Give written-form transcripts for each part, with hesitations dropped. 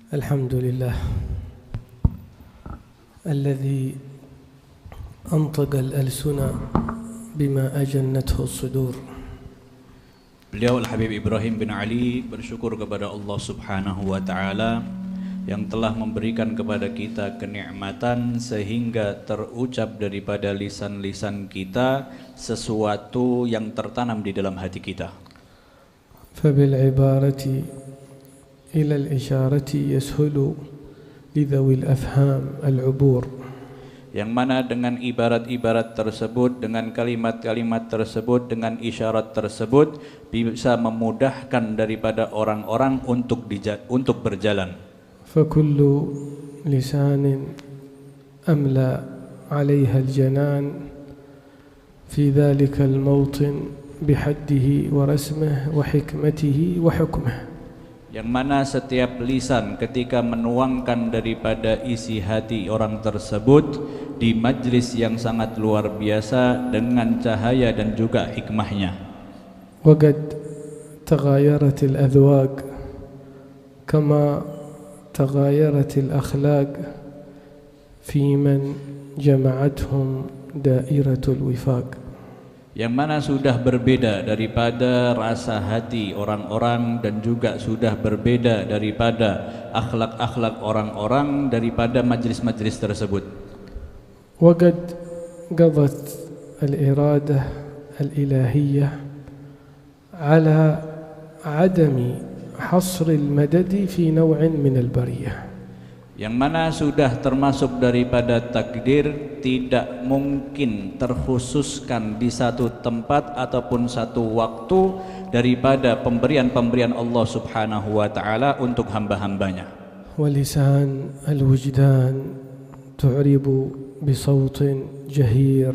الحمد لله الذي أنطق الألسن بما أجنته الصدور. Beliau Al-Habib Ibrahim bin Ali bersyukur kepada Allah Subhanahu wa Ta'ala yang telah memberikan kepada kita kenikmatan sehingga terucap daripada lisan-lisan kita sesuatu yang tertanam di dalam hati kita. فبالعبارة إلى الإشارة يسهل لذوي الأفهام العبور. Yang mana dengan ibarat-ibarat tersebut, dengan kalimat-kalimat tersebut, dengan isyarat tersebut bisa memudahkan daripada orang-orang untuk berjalan. فكل لسان أملى عليها الجنان في ذلك الموطن بحده ورسمه وحكمته وحكمه. Yang mana setiap lisan ketika menuangkan daripada isi hati orang tersebut di majlis yang sangat luar biasa dengan cahaya dan juga hikmahnya. وقد تغايرت الأذواق كما تغايرت الأخلاق في من جمعتهم دائرة الوفاق. Yang mana sudah berbeda daripada rasa hati orang-orang dan juga sudah berbeda daripada akhlak-akhlak orang-orang daripada majlis-majlis tersebut. وقد قضت الإرادة الإلهية على عدم حصر المدد في نوع من البرية. Yang mana sudah termasuk daripada takdir tidak mungkin terkhususkan di satu tempat ataupun satu waktu daripada pemberian-pemberian Allah Subhanahu wa Ta'ala untuk hamba-hambanya. ولسان الوجدان تعرب بصوت جهير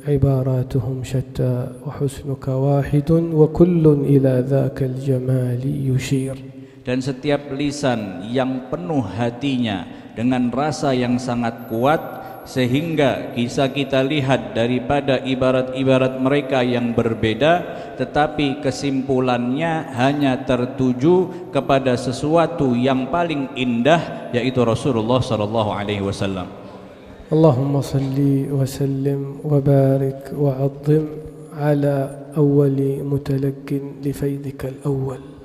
عباراتهم شتى وحسنك واحد وكل إلى ذاك الجمال يشير. Dan setiap lisan yang penuh hatinya dengan rasa yang sangat kuat sehingga bisa kita lihat daripada ibarat-ibarat mereka yang berbeda, tetapi kesimpulannya hanya tertuju kepada sesuatu yang paling indah, yaitu Rasulullah sallallahu alaihi wasallam. Allahumma salli wa sallim wa barik wa azzim ala awwali mutalaqqin li faidika al-awwal.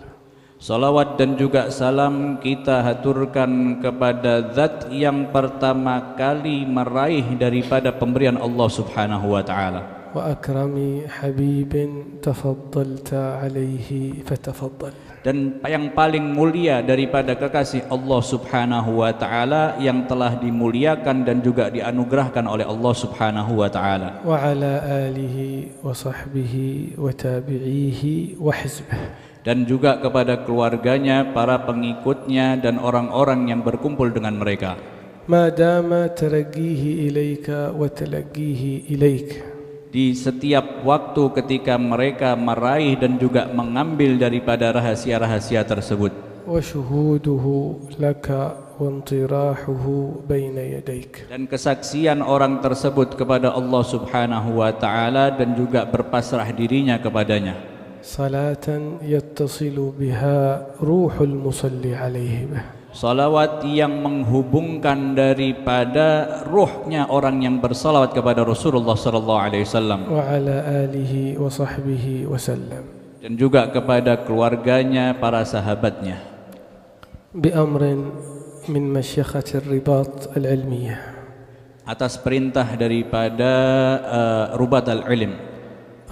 Salawat dan juga salam kita haturkan kepada zat yang pertama kali meraih daripada pemberian Allah Subhanahu wa Ta'ala. Wa akrami habibin tafaddalta alaihi fatafaddal. Dan yang paling mulia daripada kekasih Allah Subhanahu wa Ta'ala yang telah dimuliakan dan juga dianugerahkan oleh Allah Subhanahu wa Ta'ala. Wa ala alihi wa sahbihi wa tabi'ihi wa hizbihi. Dan juga kepada keluarganya, para pengikutnya dan orang-orang yang berkumpul dengan mereka. Ma dama taraghihi ilaika wa talaghihi ilaik. Di setiap waktu ketika mereka meraih dan juga mengambil daripada rahasia-rahasia tersebut. Wa syuhuduhu laka wa intirahuhu baina yadayk. Dan kesaksian orang tersebut kepada Allah Subhanahu wa Ta'ala dan juga berpasrah dirinya kepadanya. Salatan yattasilu biha ruhul musalli alaihi bih. Salawat yang menghubungkan daripada ruhnya orang yang bersalawat kepada Rasulullah sallallahu alaihi wasallam. Wa ala alihi wa sahbihi wa sallam. Dan juga kepada keluarganya, para sahabatnya. Bi amrin min masyakhati ar-ribat al-ilmiyah. Atas perintah daripada Rubat al-Ilm.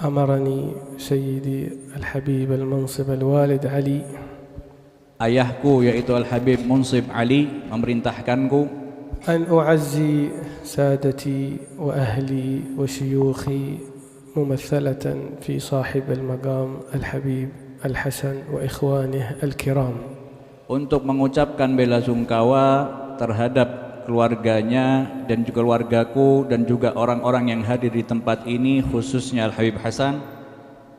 أمرني سيدي الحبيب المنصب الوالد علي. Ayahku yaitu Al-Habib Munsib Ali memerintahkanku أن أعزي سادتي وأهلي وشيوخي ممثلة في صاحب المقام الحبيب الحسن وإخوانه الكرام. Untuk mengucapkan bela sungkawa terhadap keluarganya dan juga keluargaku dan juga orang-orang yang hadir di tempat ini, khususnya Al-Habib Hasan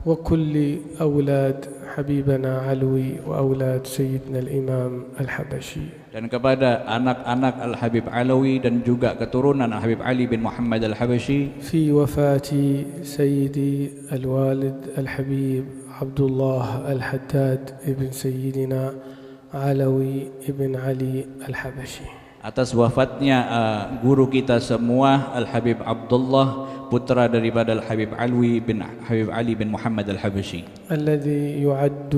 wa kulli aulad habibana Alwi wa aulad sayyidina al-Imam al-Habashi, dan kepada anak-anak Al-Habib Alawi dan juga keturunan Al-Habib Ali bin Muhammad Al-Habashi fi wafati sayyidi al-walid al-Habib Abdullah al-Haddad ibn sayyidina علوي بن علي الحبشي. Atas wafatnya guru kita semua Al-Habib Abdullah, putra daripada Al-Habib Habib Ali bin Muhammad Al-Habashi, الذي يعد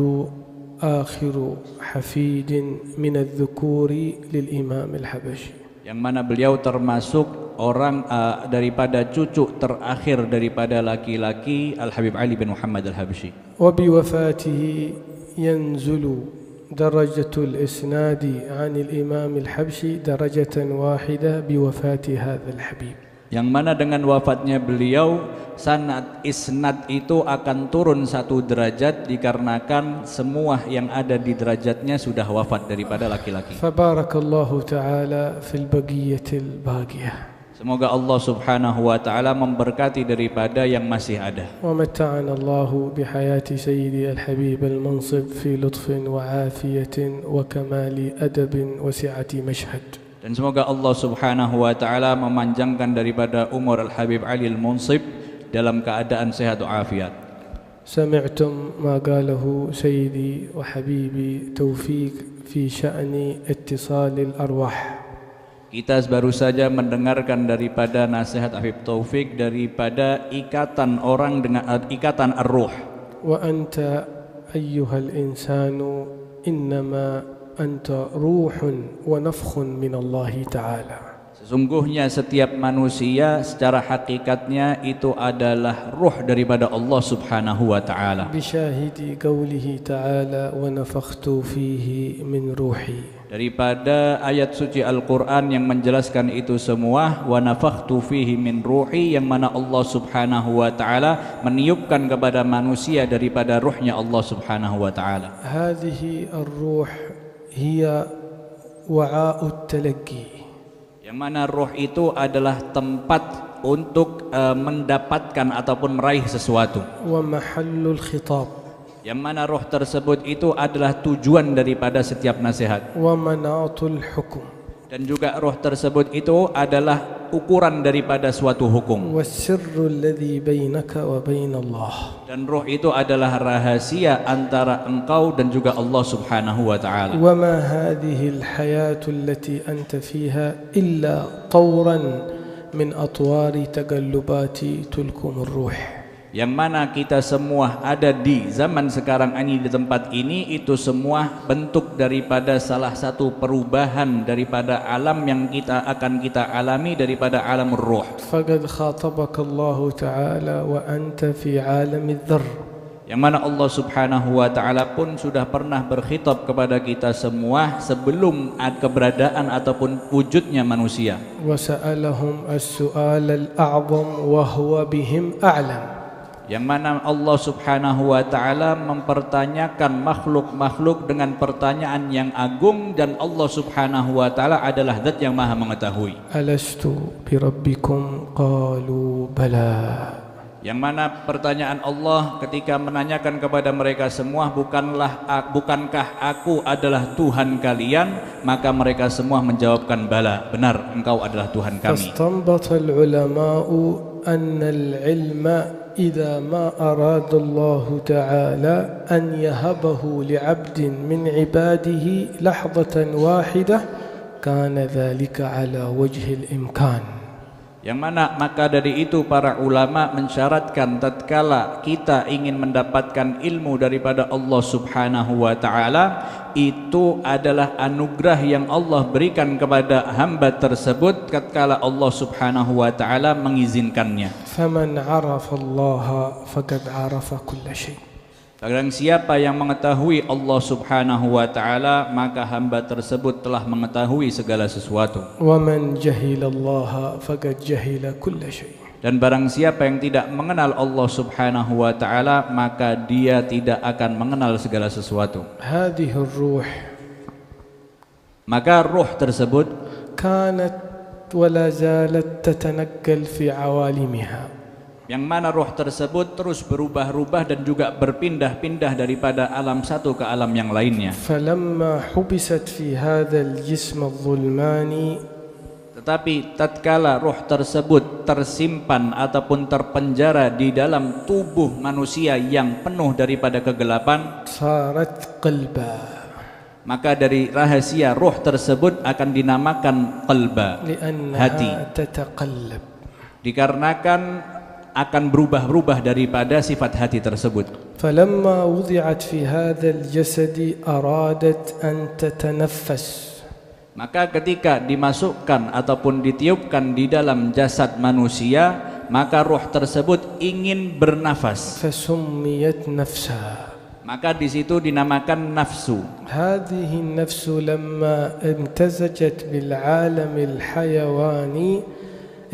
آخر حفيد من الذكور للإمام الحبشي, yang mana beliau termasuk orang daripada cucu terakhir daripada laki-laki Al-Habib Ali bin Muhammad Al-Habashi. وبوفاته ينزل درجة الإسناد عن الإمام الحبشي درجة واحدة بوفاة هذا الحبيب, yang mana dengan wafatnya beliau sanad isnad itu akan turun satu derajat dikarenakan semua yang ada di derajatnya sudah wafat daripada laki-laki. فبارك الله تعالى في البقية الباقية. Semoga Allah Subhanahu wa taala memberkati daripada yang masih ada. ومتعنا الله بحياة سيدي الحبيب المنصب في لطف وعافية وكمال أدب وسعة مشهد. Dan semoga Allah Subhanahu wa taala memanjangkan daripada umur Al-Habib Ali Al-Munsib dalam keadaan sehat walafiat. سمعتم ما قاله سيدي وحبيبي توفيق في شأن اتصال الأرواح. Kita baru saja mendengarkan daripada nasihat Habib Taufik daripada ikatan orang dengan ikatan ar-ruh. وأنت أيها الإنسان إنما أنت روح ونفخ من الله تعالى. Sesungguhnya setiap manusia secara hakikatnya itu adalah ruh daripada Allah Subhanahu wa taala. بشاهد قوله تعالى ونفخت فيه من روحي. Daripada ayat suci Al-Quran yang menjelaskan itu semua, wa nafakhtu fihi min ruhi, yang mana Allah Subhanahu wa taala meniupkan kepada manusia daripada ruhnya Allah Subhanahu wa taala. هذه الروح هي وعاء التلقي. Yang mana ruh itu adalah tempat untuk mendapatkan ataupun meraih sesuatu. ومحل الخطاب. Yang mana roh tersebut itu adalah tujuan daripada setiap nasihat. ومناط الحكم. Dan juga roh tersebut itu adalah ukuran daripada suatu hukum. والسر الذي بينك وبين الله. Dan roh itu adalah rahasia antara engkau dan juga Allah Subhanahu wa taala. وما هذه الحياة التي أنت فيها إلا طورا من أطوار تقلبات تلكم الروح. Yang mana kita semua ada di zaman sekarang ini di tempat ini, itu semua bentuk daripada salah satu perubahan daripada alam yang akan kita alami daripada alam ruh. فقد خاطبك الله تعالى وأنت في عالم الذر. Yang mana Allah Subhanahu wa taala pun sudah pernah berkhitab kepada kita semua sebelum keberadaan ataupun wujudnya manusia. وسألهم السؤال الأعظم وهو بهم أعلم. Yang mana Allah Subhanahu wa taala mempertanyakan makhluk-makhluk dengan pertanyaan yang agung, dan Allah Subhanahu wa taala adalah zat yang maha mengetahui. ألست بربكم قالوا بلى. Yang mana pertanyaan Allah ketika menanyakan kepada mereka semua, bukankah aku adalah Tuhan kalian? Maka mereka semua menjawabkan bala, benar engkau adalah Tuhan kami. فاستنبط العلماء أن العلم إذا ما أراد الله تعالى أن يهبه لعبد من عباده لحظة واحدة كان ذلك على وجه الإمكان. Yang mana maka dari itu para ulama mensyaratkan tatkala kita ingin mendapatkan ilmu daripada Allah Subhanahu wa taala, itu adalah anugerah yang Allah berikan kepada hamba tersebut tatkala Allah Subhanahu wa taala mengizinkannya. فمن عرف الله فقد عرف كل شيء. Barang siapa yang mengetahui Allah Subhanahu wa taala, maka hamba tersebut telah mengetahui segala sesuatu. ومن جهل الله فقد جهل كل شيء. Dan barang siapa yang tidak mengenal Allah Subhanahu wa taala, maka dia tidak akan mengenal segala sesuatu. هذه الروح Maka ruh tersebut كانت ولا زالت تتنقل في عوالمها. yang mana roh tersebut terus berubah-ubah dan juga berpindah-pindah daripada alam satu ke alam yang lainnya. فلما حبست في هذا الجسم الظلماني Tetapi tatkala roh tersebut tersimpan ataupun terpenjara di dalam tubuh manusia yang penuh daripada kegelapan, صارت قلبا. maka dari rahasia ruh tersebut akan dinamakan qalba, hati, لأنها تتقلب. dikarenakan akan berubah-ubah daripada sifat hati tersebut. فلما وضعت في هذا الجسد أرادت أن تتنفس. Maka ketika dimasukkan ataupun ditiupkan di dalam jasad manusia, maka ruh tersebut ingin bernafas. فسميت نفسها. Maka di situ dinamakan nafsu. هذه النفس لما امتزجت بالعالم الحيواني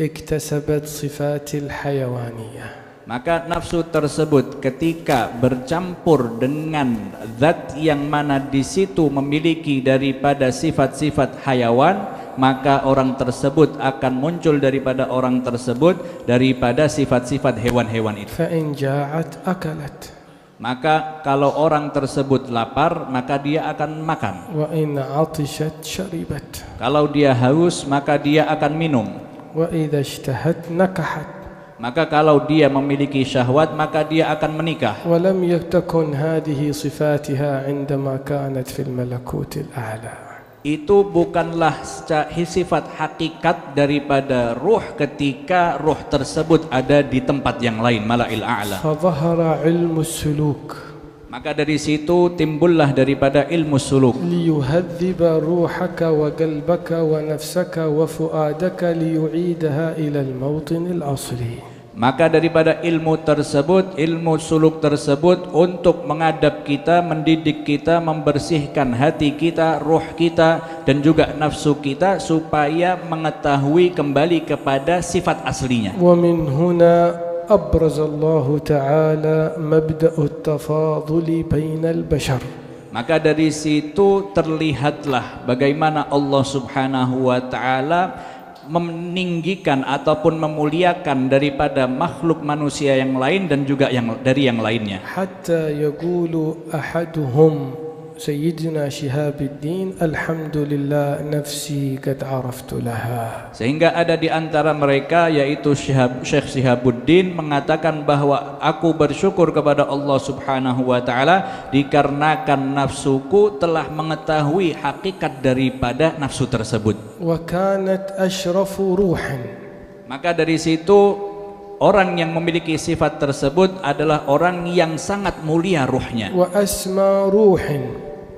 اكتسبت صفات الحيوانية. Maka nafsu tersebut ketika bercampur dengan zat yang mana di situ memiliki daripada sifat-sifat hayawan, maka orang tersebut akan muncul daripada orang tersebut daripada sifat-sifat hewan-hewan itu. فإن جاعت أكلت. Maka kalau orang tersebut lapar, maka dia akan makan. وإن عطشت شربت. Kalau dia haus, maka dia akan minum. وإذا اشتهت نكحت. Maka kalau dia memiliki syahwat, maka dia akan menikah. ولم تكن هذه صفاتها عندما كانت في الملكوت الأعلى. Itu bukanlah sifat hakikat daripada ruh ketika ruh tersebut ada di tempat yang lain, mala'il a'la. فظهر علم السلوك. Maka dari situ timbullah daripada ilmu suluk, ليهذب روحك وقلبك ونفسك وفؤادك ليعيدها إلى الموطن الأصلي. maka daripada ilmu tersebut, ilmu suluk tersebut untuk mengadab kita, mendidik kita, membersihkan hati kita, ruh kita dan juga nafsu kita supaya mengetahui kembali kepada sifat aslinya. ومن هنا أبرز الله تعالى مبدأ التفاضل بين البشر. Maka dari situ terlihatlah bagaimana Allah Subhanahu wa taala meninggikan ataupun memuliakan daripada makhluk manusia yang lain dan juga dari yang lainnya. حتى يقول أحدهم سيدنا شهاب الدين الحمد لله نفسي قد عرفت لها. Sehingga ada di antara mereka yaitu Syekh Shihabuddin mengatakan bahwa aku bersyukur kepada Allah Subhanahu wa taala dikarenakan nafsuku telah mengetahui hakikat daripada nafsu tersebut. وكانت أشرف روح. Maka dari situ orang yang memiliki sifat tersebut adalah orang yang sangat mulia ruhnya, وأسمى روح.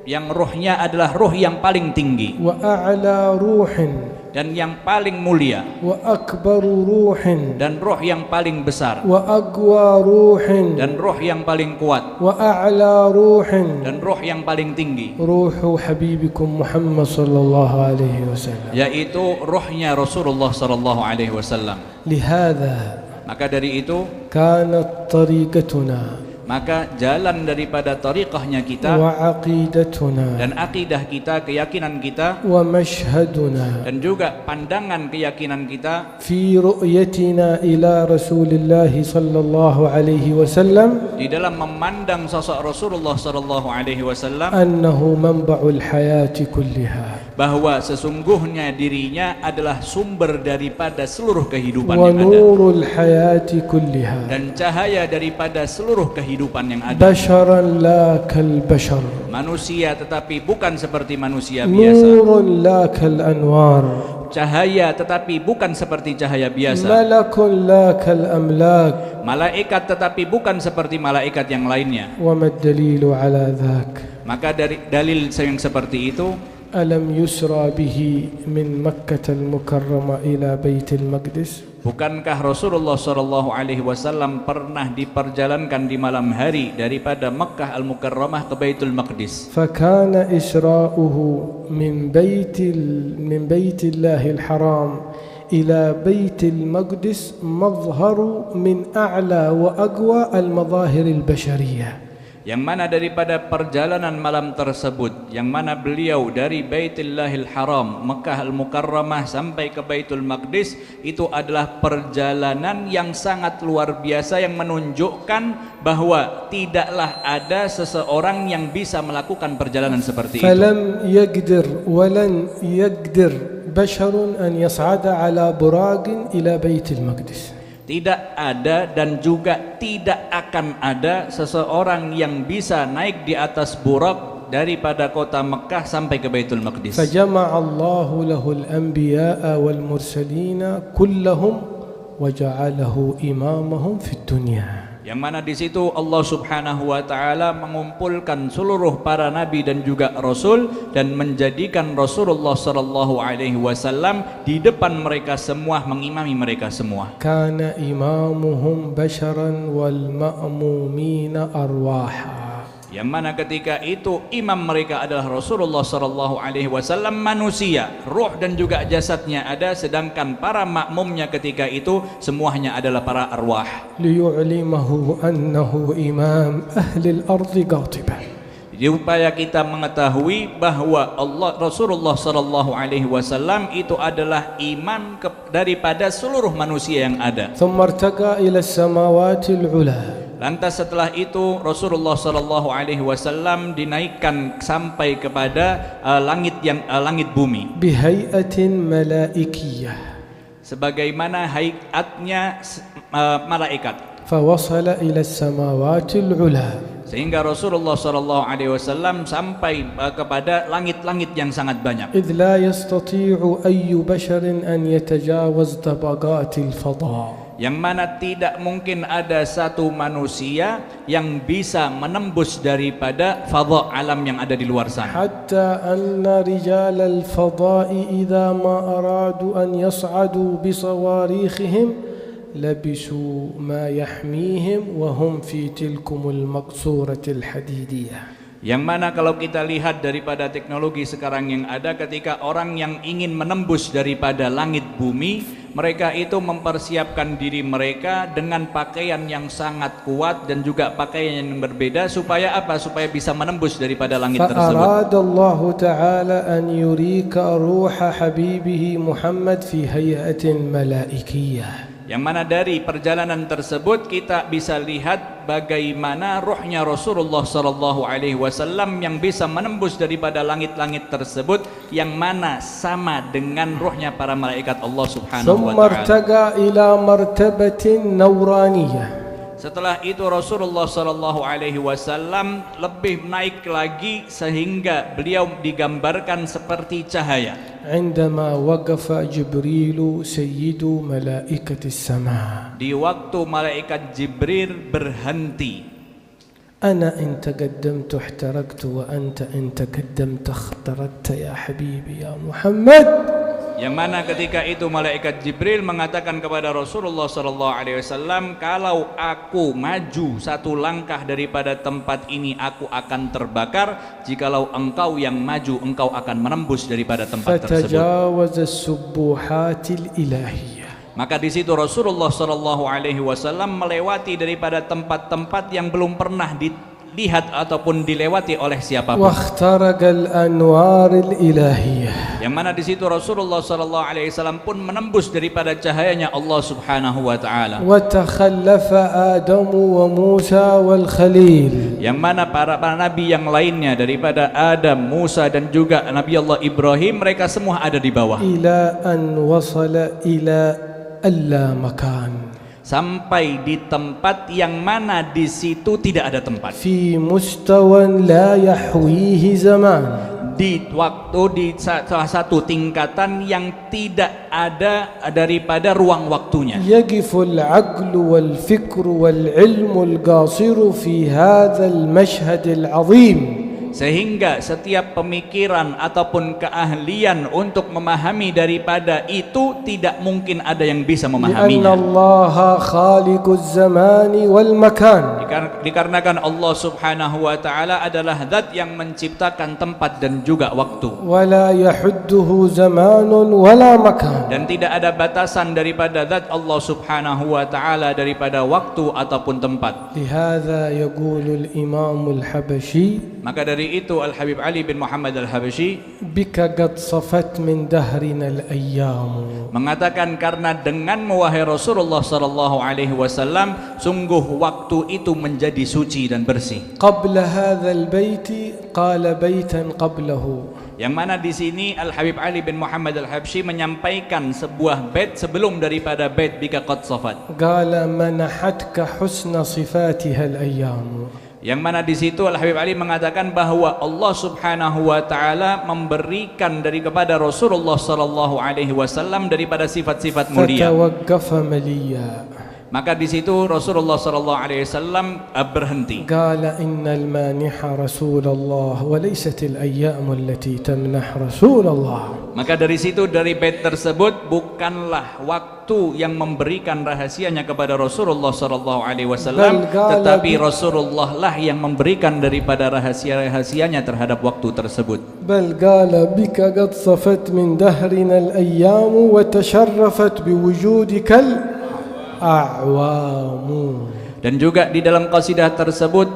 yang ruhnya adalah ruh yang paling tinggi وأعلى روح. dan yang paling mulia وأكبر روح. dan ruh yang paling besar وأقوى روح. dan ruh yang paling kuat وأعلى روح. dan ruh yang paling tinggi, روح حبيبكم محمد صلى الله عليه وسلم. yaitu ruhnya Rasulullah sallallahu alaihi wasallam. لهذا Maka dari itu, كانت طريقتنا maka jalan daripada tariqahnya kita وعقيدتنا dan akidah kita, keyakinan kita ومشهدنا dan juga pandangan keyakinan kita في رؤيتنا إلى رسول الله صلى الله عليه وسلم di dalam memandang sosok Rasulullah sallallahu alaihi wasallam أنه منبع الحياة كلها bahwa sesungguhnya dirinya adalah sumber daripada seluruh kehidupan yang ada ونور الحياة كلها dan cahaya daripada seluruh kehidupan yang ada. بشرا لا كالبشر Manusia tetapi bukan seperti manusia biasa. نور لا كالأنوار Cahaya tetapi bukan seperti cahaya biasa. ملك لا كالأملاك. Malaikat tetapi bukan seperti malaikat yang lainnya. وما الدليل على ذاك؟ Maka dari dalil yang seperti itu, ألم يسرى به من مكة المكرمة إلى بيت المقدس؟ bukankah Rasulullah SAW pernah diperjalankan di malam hari daripada Mekkah Al-Mukarramah ke Baitul Maqdis? فكان إسراؤه من بيت الله الحرام إلى بيت المقدس مظهر من أعلى وأقوى المظاهر البشرية. Yang mana daripada perjalanan malam tersebut, yang mana beliau dari Baitullahil Haram, Mekkah Al-Mukarramah sampai ke Baitul Maqdis, itu adalah perjalanan yang sangat luar biasa yang menunjukkan bahwa tidaklah ada seseorang yang bisa melakukan perjalanan seperti itu. فلم يقدر ولن يقدر بشر أن يصعد على براق إلى بيت المقدس. Tidak ada dan juga tidak akan ada seseorang yang bisa naik di atas burak daripada kota Mekah sampai ke Baitul Maqdis. فجمع الله له الأنبياء والمرسلين كلهم وجعله إمامهم في الدنيا. Yang mana di situ Allah Subhanahu wa taala mengumpulkan seluruh para nabi dan juga rasul dan menjadikan Rasulullah sallallahu alaihi wasallam di depan mereka semua, mengimami mereka semua. Kana imamuhum basharan wal ma'mumina arwaha. Yang mana ketika itu imam mereka adalah Rasulullah sallallahu alaihi wasallam manusia, ruh dan juga jasadnya ada, sedangkan para makmumnya ketika itu semuanya adalah para arwah. Liyu'limahu annahu imam ahli al-ardi qatiban. Supaya kita mengetahui bahwa Rasulullah sallallahu alaihi wasallam itu adalah imam daripada seluruh manusia yang ada. Thumma irtaqa ila as-samawati al-'ula. Lantas setelah itu Rasulullah sallallahu alaihi wasallam dinaikkan sampai kepada langit bumi Bihai'atin malaikiyah, sebagaimana hayatnya malaikat. Fawasala ila as-samawati al-'ula. Sehingga Rasulullah sallallahu alaihi wasallam sampai kepada langit-langit yang sangat banyak. إذ لا يستطيع أي بشر أن يتجاوز طبقات الفضاء. Yang mana tidak mungkin ada satu manusia yang bisa menembus daripada fadha alam yang ada di luar sana. حتى أن رجال الفضاء إذا ما أرادوا أن يصعدوا بصواريخهم لبسوا ما يحميهم وهم في تلكم المقصورة الحديدية. Yang mana kalau kita lihat daripada teknologi sekarang yang ada, ketika orang yang ingin menembus daripada langit bumi, mereka itu mempersiapkan diri mereka dengan pakaian yang sangat kuat dan juga pakaian yang berbeda, supaya apa? Supaya bisa menembus daripada langit tersebut. فأراد الله تعالى أن يريك روح حبيبه محمد في هيئة ملائكية. Yang mana dari perjalanan tersebut kita bisa lihat bagaimana ruhnya Rasulullah sallallahu alaihi wasallam yang bisa menembus daripada langit-langit tersebut, yang mana sama dengan ruhnya para malaikat Allah Subhanahu wa taala. Setelah itu Rasulullah sallallahu alaihi wasallam lebih naik lagi sehingga beliau digambarkan seperti cahaya. عندما وقف جبريل سيد ملائكة السماء. Di waktu malaikat Jibril berhenti. أنا إن تقدمت احترقت وأنت إن تقدمت اخترقت يا حبيبي يا محمد. Yang mana ketika itu malaikat Jibril mengatakan kepada Rasulullah sallallahu alaihi wasallam, kalau aku maju satu langkah daripada tempat ini aku akan terbakar, jikalau engkau yang maju engkau akan menembus daripada tempat tersebut. فتجاوز السبوحات الإلهية. Maka di situ Rasulullah sallallahu alaihi wasallam melewati daripada tempat-tempat yang belum pernah dilihat ataupun dilewati oleh siapapun. واخترق الأنوار الإلهية. Yang mana di situ Rasulullah sallallahu alaihi wasallam pun menembus daripada cahayanya Allah Subhanahu wa taala. وتخلف آدم وموسى والخليل. Yang mana para nabi yang lainnya daripada Adam, Musa dan juga Nabi Allah Ibrahim, mereka semua ada di bawah. إلى أن وصل إلى ألا مكان. Sampai di tempat yang mana di situ tidak ada tempat. في مستوى لا يحويه زمان. Di waktu di salah satu tingkatan yang tidak ada daripada ruang waktunya. يقف العقل والفكر والعلم القاصر في هذا المشهد العظيم. Sehingga setiap pemikiran ataupun keahlian untuk memahami daripada itu tidak mungkin ada yang bisa memahaminya. لأن الله خالق الزمان والمكان. Dikarenakan Allah Subhanahu wa taala adalah zat yang menciptakan tempat dan juga waktu. ولا يحده زمان ولا مكان. Dan tidak ada batasan daripada zat Allah Subhanahu wa taala daripada waktu ataupun tempat. لهذا يقول الإمام الحبشي. Maka dari itu Al-Habib Ali bin Muhammad Al-Habsyi بك قد صفت من دهرنا الأيام. mengatakan, karena denganmu wahai Rasulullah sallallahu alaihi wasallam sungguh waktu itu menjadi suci dan bersih. قبل هذا البيت قال بيتا قبله. Yang mana di sini Al-Habib Ali bin Muhammad Al-Habsyi menyampaikan sebuah bait sebelum daripada bait bika qad safat. قال منحتك حسن صفاتها الأيام. Yang mana di situ Al Habib Ali mengatakan bahwa Allah Subhanahu wa taala memberikan dari kepada Rasulullah sallallahu alaihi wasallam daripada sifat-sifat mulia. فتوقف مليا. Maka di situ Rasulullah sallallahu alaihi wasallam berhenti. قال إن المانح رسول الله وليست الأيام التي تمنح رسول الله. Maka dari situ, dari bait tersebut, bukanlah waktu yang memberikan rahasianya kepada Rasulullah sallallahu alaihi wasallam, tetapi Rasulullah lah yang memberikan daripada rahasia-rahasianya terhadap waktu tersebut. بل قال بك قد صفت من دهرنا الأيام وتشرفت بوجودك الأعوام. Dan juga di dalam qasidah tersebut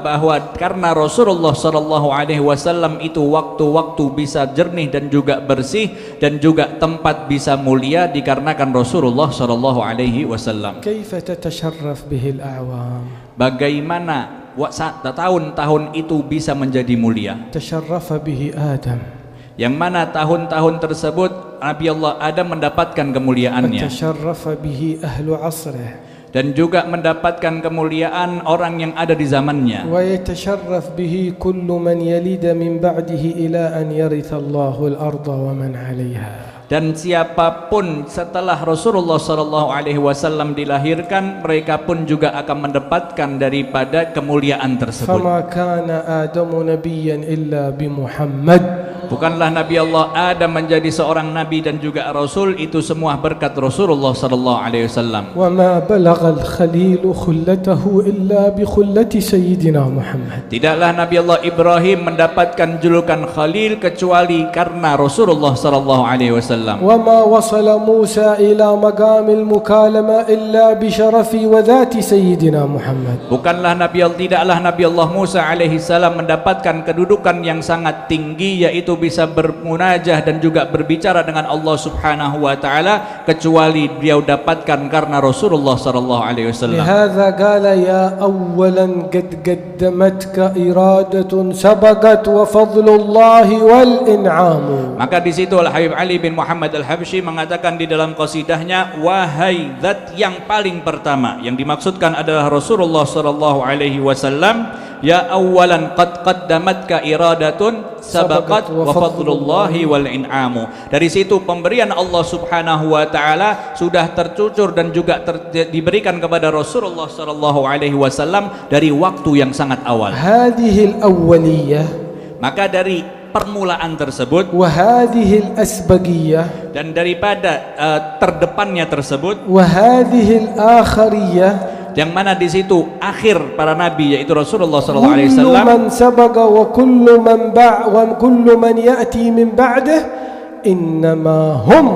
bahwa karena Rasulullah sallallahu alaihi wasallam itu waktu-waktu bisa jernih dan juga bersih, dan juga tempat bisa mulia dikarenakan Rasulullah sallallahu alaihi wasallam. كيف تتشرف به الأعوام؟ Bagaimana tahun-tahun itu bisa menjadi mulia? تشرف به آدم. Yang mana tahun-tahun tersebut Nabi Allah Adam mendapatkan kemuliaannya, وتشرف به أهل عصره. dan juga mendapatkan kemuliaan orang yang ada di zamannya. ويتشرف به كل من يلد من بعده إلى أن يرث الله الأرض ومن عليها. Dan siapapun setelah Rasulullah sallallahu alaihi wasallam dilahirkan, mereka pun juga akan mendapatkan daripada kemuliaan tersebut. فما كان آدم نبيا إلا بمحمد. Bukanlah Nabi Allah Adam menjadi seorang nabi dan juga rasul, itu semua berkat Rasulullah sallallahu alaihi wasallam. وما بلغ الخليل خلته إلا بخلة سيدنا محمد. Tidaklah Nabi Allah Ibrahim mendapatkan julukan Khalil kecuali karena Rasulullah sallallahu alaihi wasallam. وما وصل موسى إلى مقام المكالمة إلا بشرف وذات سيدنا محمد. Tidaklah Nabi Allah Musa alaihi salam mendapatkan kedudukan yang sangat tinggi, yaitu bisa bermunajah dan juga berbicara dengan Allah Subhanahu wa taala, kecuali dia dapatkan karena Rasulullah sallallahu alaihi wasallam. لهذا قال يا أولا قد قدمتك إرادة سبقت وفضل الله والإنعام. Maka di situ Al Habib Ali bin Muhammad Al-Habsyi mengatakan di dalam qasidahnya, wahai zat yang paling pertama, yang dimaksudkan adalah Rasulullah sallallahu alaihi wasallam. Ya awalan qad qaddamatka iradatun sabaqat wa fadlullahi wal in'amu. Dari situ pemberian Allah Subhanahu wa taala sudah tercucur dan juga diberikan kepada Rasulullah sallallahu alaihi wasallam dari waktu yang sangat awal. Hadhihi al-awwaliyah, maka dari permulaan tersebut, wa hadhihi al-asbaqiyah, dan daripada terdepannya tersebut, wa hadhihi al-akhiriyah, yang mana di situ akhir para nabi, yaitu Rasulullah sallallahu alaihi wasallam. Kullu man sabaqa wa kullu man wa kullu man ya'ti min ba'dih innama hum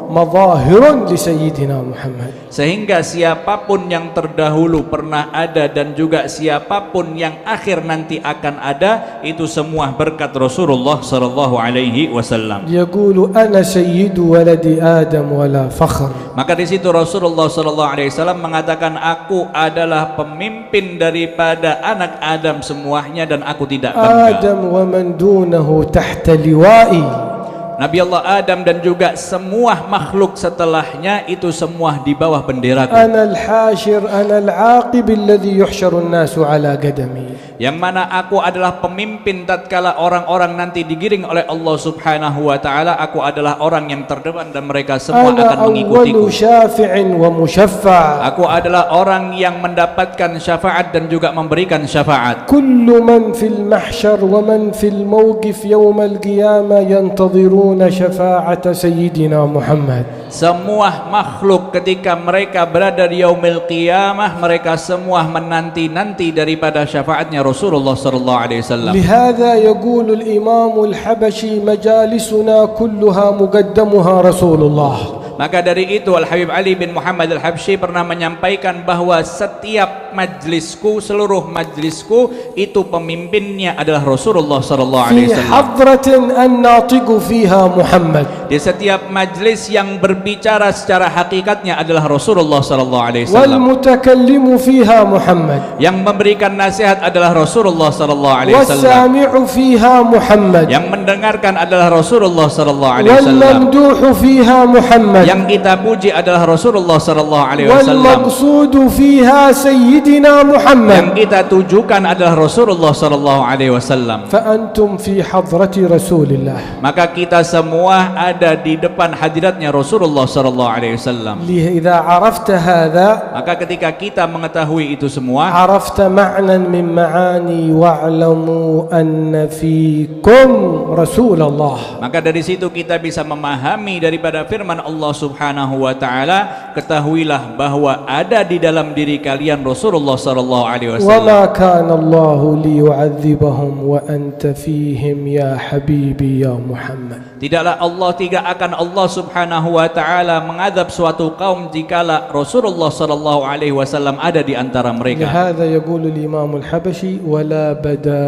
madahirun li sayyidina Muhammad. Sehingga siapapun yang terdahulu pernah ada dan juga siapapun yang akhir nanti akan ada, itu semua berkat Rasulullah sallallahu alaihi wasallam. Yaqulu ana sayyidu waladi Adam wala fakhr. Maka di situ Rasulullah sallallahu alaihi wasallam mengatakan, aku adalah pemimpin daripada anak Adam semuanya dan aku tidak bangga. Adam wa man dunahu tahta liwa'i. Nabi Allah Adam dan juga semua makhluk setelahnya itu semua di bawah benderaku. Ana al-hashir, ana al-aqib alladhi yuhsharu an-nasu ala qadami. Yang mana aku adalah pemimpin tatkala orang-orang nanti digiring oleh Allah Subhanahu wa taala, aku adalah orang yang terdepan dan mereka semua akan mengikutiku. Ana awwalu syafi'in wa musyaffa'. Aku adalah orang yang mendapatkan syafaat dan juga memberikan syafaat. Kullu man fil mahsyar wa man fil mawqif yawm al-qiyamah yantadhirun syafa'ata sayyidina Muhammad. Semua makhluk ketika mereka berada di yaumil qiyamah, mereka semua menanti-nanti daripada syafaatnya Rasulullah sallallahu alaihi wasallam. Lihadza yaqulu al-Imam al-Habashi majalisuna kulluha muqaddamuha Rasulullah. Maka dari itu Al Habib Ali bin Muhammad Al-Habsyi pernah menyampaikan bahwa setiap majlisku, seluruh majlisku itu pemimpinnya adalah Rasulullah sallallahu alaihi wasallam. Fi hadratin an-natiqu fiha Muhammad. Di setiap majlis yang berbicara secara hakikatnya adalah Rasulullah sallallahu alaihi wasallam. Wal mutakallimu fiha Muhammad. Yang memberikan nasihat adalah Rasulullah sallallahu alaihi wasallam. Was-sami'u fiha Muhammad. Yang mendengarkan adalah Rasulullah sallallahu alaihi wasallam. Wal mamduhu fiha Muhammad. Yang kita puji adalah Rasulullah sallallahu alaihi wasallam. والمقصود فيها سيدنا Yang محمد. kita tujukan adalah Rasulullah sallallahu alaihi wasallam. فأنتم في حضرة رسول الله. Maka kita semua ada di depan hadiratnya Rasulullah sallallahu alaihi wasallam. إذا عرفت هذا Maka ketika kita mengetahui itu semua, عرفت معنى من معاني واعلموا أن فيكم رسول الله. maka dari situ kita bisa memahami daripada firman Allah Subhanahu wa taala, ketahuilah bahwa ada di dalam diri kalian Rasulullah sallallahu alaihi وما wasallam. كان الله ليعذبهم وأنت فيهم يا حبيبي يا محمد. Tidaklah tidak akan Allah Subhanahu wa taala mengadab suatu kaum jikalau Rasulullah sallallahu alaihi wasallam ada di antara mereka. لهذا يقول الإمام الحبشي ولا بدا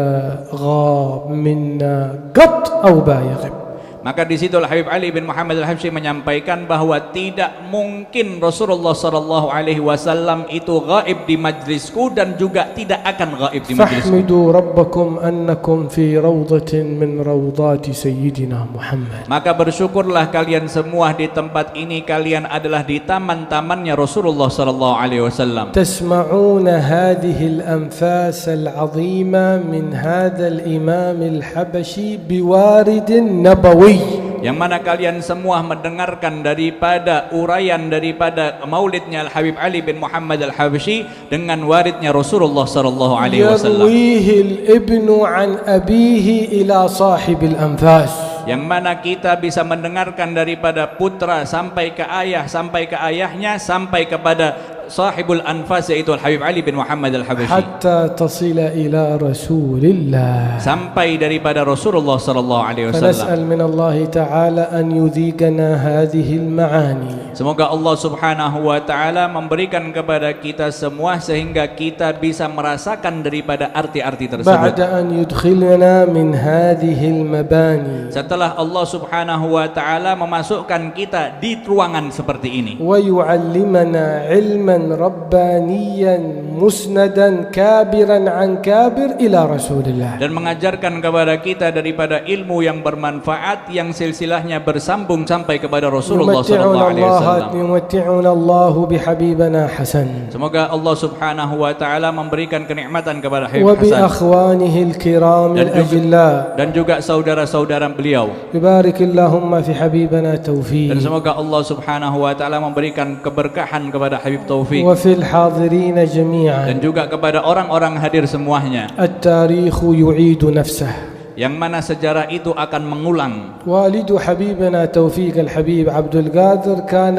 غاب منا قط أو بايغ. Maka di situ Habib Ali bin Muhammad Al-Habsyi menyampaikan bahwa tidak mungkin Rasulullah sallallahu alaihi wasallam itu gaib di majlisku dan juga tidak akan gaib di majlisku. فاحمدوا ربكم أنكم في روضة من روضات سيدنا محمد. Maka bersyukurlah kalian semua di tempat ini, kalian adalah di taman-tamannya Rasulullah sallallahu alaihi wasallam. تسمعون هذه الأنفاس العظيمة من هذا الإمام الحبشي بوارد نبوي. Yang mana kalian semua mendengarkan daripada uraian daripada maulidnya Al-Habib Ali bin Muhammad Al-Habsyi dengan waridnya Rasulullah sallallahu alaihi wasallam. يرويه الابن عن أبيه إلى صاحب الأنفاس. Yang mana kita bisa mendengarkan daripada putra sampai ke ayah, sampai ke ayahnya, sampai kepada sahibul anfas yaitu Al-Habib Ali bin Muhammad Al-Habsyi, حتى تصل إلى رسول الله. sampai daripada Rasulullah sallallahu alaihi wasallam. فنسأل من الله تعالى أن يذيقنا هذه المعاني. Semoga Allah Subhanahu wa taala memberikan kepada kita semua sehingga kita bisa merasakan daripada arti-arti tersebut. بعد أن يدخلنا من هذه المباني. Setelah Allah Subhanahu wa taala memasukkan kita di ruangan seperti ini, ويعلمنا علما ربانيا مسندا كابرا عن كابر إلى رسول الله. dan mengajarkan kepada kita daripada ilmu yang bermanfaat yang silsilahnya bersambung sampai kepada Rasulullah sallallahu alaihi wasallam. يمتعنا الله بحبيبنا حسن Semoga Allah Subhanahu wa taala memberikan kenikmatan kepada Habib Hasan وبأخوانه الكرام الأجلاء. dan juga saudara-saudara beliau. يبارك اللهم في حبيبنا توفيق. Dan semoga Allah Subhanahu wa taala memberikan keberkahan kepada Habib Taufik وفي الحاضرين جميعا. dan juga kepada orang-orang hadir semuanya, التاريخ يعيد نفسه. yang mana sejarah itu akan mengulang. والد حبيبنا توفيق الحبيب عبد القادر كان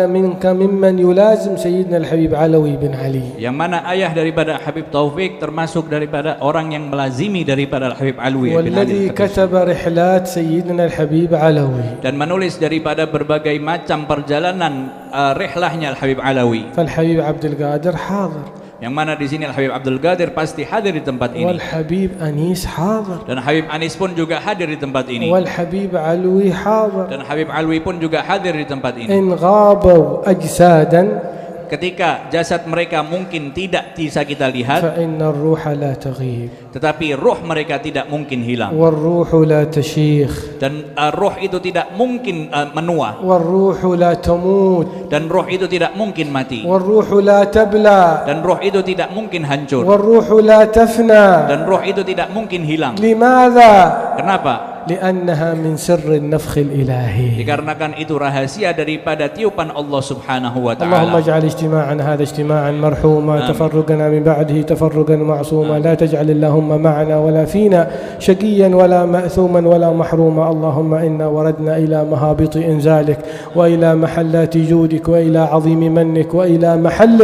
ممن يلازم سيدنا الحبيب علوي بن علي. Yang mana ayah daripada Habib Taufik termasuk daripada orang yang melazimi daripada Habib Alwi bin Ali والذي كتب رحلات سيدنا الحبيب علوي. dan menulis daripada berbagai macam perjalanan rihlahnya Habib Alawi. فالحبيب عبد القادر حاضر. Yang mana di sini Habib Abdul Qadir pasti hadir di tempat ini. والحبيب أنيس حاضر. Dan Habib Anis pun juga hadir di tempat ini. والحبيب علوي حاضر. Dan Habib Alwi pun juga hadir di tempat ini. إن غابوا أجسادا Ketika jasad mereka mungkin tidak bisa kita lihat, فإن الروح لا تغيب. tetapi ruh mereka tidak mungkin hilang. والروح لا تشيخ. Dan ruh itu tidak mungkin menua. والروح لا تموت. Dan ruh itu tidak mungkin mati. والروح لا تبلى. Dan ruh itu tidak mungkin hancur. والروح لا تفنى. Dan ruh itu tidak mungkin hilang. لماذا؟ Kenapa? لأنها من سر النفخ الإلهي. Dikarenakan itu rahasia daripada tiupan Allah Subhanahu wa اللهم taala. اجعل اجتماعنا هذا اجتماعا مرحوما تفرقنا من بعده تفرقا معصوما لا تجعل اللهم معنا ولا فينا شقيا ولا مأثوما ولا محروما. اللهم إنا وردنا إلى مهابط إنزالك وإلى محلات جودك وإلى عظيم منك وإلى محل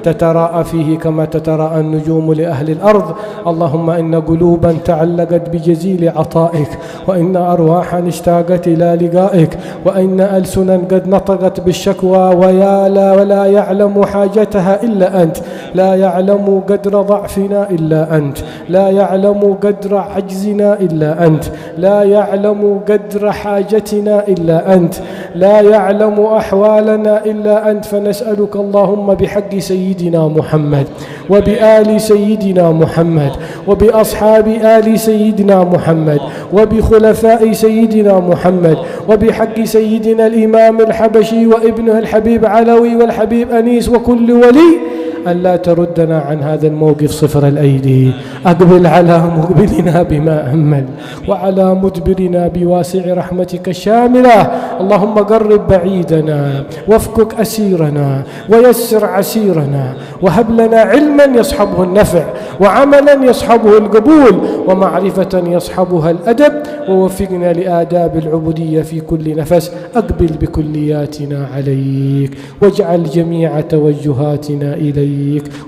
تتراءى فيه كما تتراءى النجوم لأهل الأرض. اللهم إن قلوبا تعلقت بجزيل عطائك وإن أرواحا اشتاقت إلى لقائك وإن ألسنا قد نطقت بالشكوى ولا يعلم حاجتها إلا أنت. لا يعلم قدر ضعفنا إلا أنت. لا يعلم قدر عجزنا إلا أنت. لا يعلم قدر حاجتنا إلا أنت. لا يعلم أحوالنا إلا أنت. فنسألك اللهم بحق سيدنا محمد وبآل سيدنا محمد وبأصحاب آل سيدنا محمد وبخلفاء الخلفاء سيدنا محمد وبحق سيدنا الإمام الحبشي وابنه الحبيب علوي والحبيب أنيس وكل ولي ألا تردنا عن هذا الموقف صفر الأيدي. أقبل على مقبلنا بما أمل وعلى مدبرنا بواسع رحمتك الشاملة. اللهم قرب بعيدنا وافكك أسيرنا ويسر عسيرنا وهب لنا علما يصحبه النفع وعملا يصحبه القبول ومعرفة يصحبها الأدب ووفقنا لآداب العبودية في كل نفس. أقبل بكلياتنا عليك واجعل جميع توجهاتنا إليك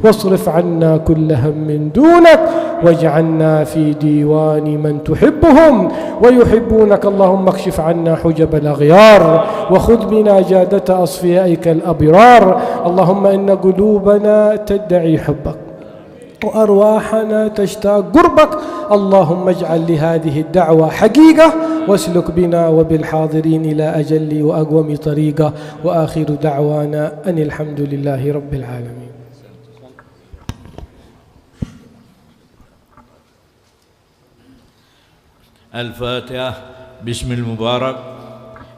واصرف عنا كل هم دونك واجعلنا في ديوان من تحبهم ويحبونك. اللهم اكشف عنا حجب الأغيار وخذ بنا جادة أصفيائك الأبرار. اللهم إن قلوبنا تدعي حبك وأرواحنا تشتاق قربك. اللهم اجعل لهذه الدعوة حقيقة واسلك بنا وبالحاضرين إلى أجل وأقوم طريقة. وآخر دعوانا أن الحمد لله رب العالمين. الفاتحة. بسم المبارك.